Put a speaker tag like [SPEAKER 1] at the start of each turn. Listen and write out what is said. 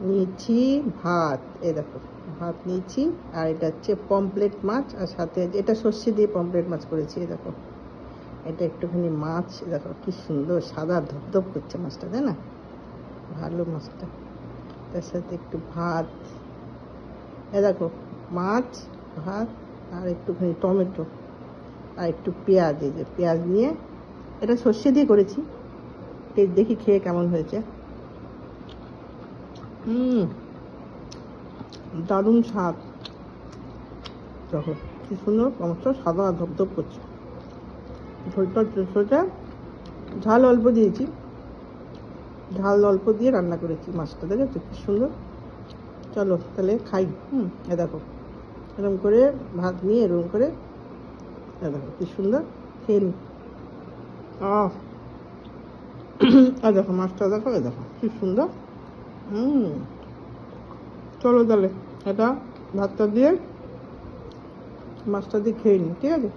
[SPEAKER 1] নিয়েছি ভাত, এই দেখো ভাত নিয়েছি। আর এটা হচ্ছে পমপ্লেট মাছ, আর সাথে এটা সর্ষে দিয়ে পমপ্লেট মাছ করেছি। এই দেখো এটা একটুখানি মাছ, দেখো কি সুন্দর সাদা ধপধপ করছে মাছটা, তাই না? ভালো মাছটা। তার সাথে একটু ভাত, এ দেখো মাছ, ভাত, আর একটুখানি টমেটো, আর একটু পেঁয়াজ। এই যে পেঁয়াজ নিয়ে, এটা সর্ষে দিয়ে করেছি। দেখি খেয়ে কেমন হয়েছে। দারুণ স্বাদ। দেখো কি সুন্দর মাছটা সাদা ধপধপ করছে। ঝোলটা ঝাল অল্প দিয়েছি, ঝাল অল্প দিয়ে রান্না করেছি মাছটা, দেখেছো কি সুন্দর। চলো তাহলে খাই। এ দেখো এরকম করে ভাত নিয়ে এরকম করে, এ দেখো কি সুন্দর, খেয়ে নি। আর দেখো মাছটা দেখো, এ দেখো কি সুন্দর। চলো তাহলে এটা ভাতটা দিয়ে মাছটা দিয়ে খেয়ে নি, ঠিক আছে?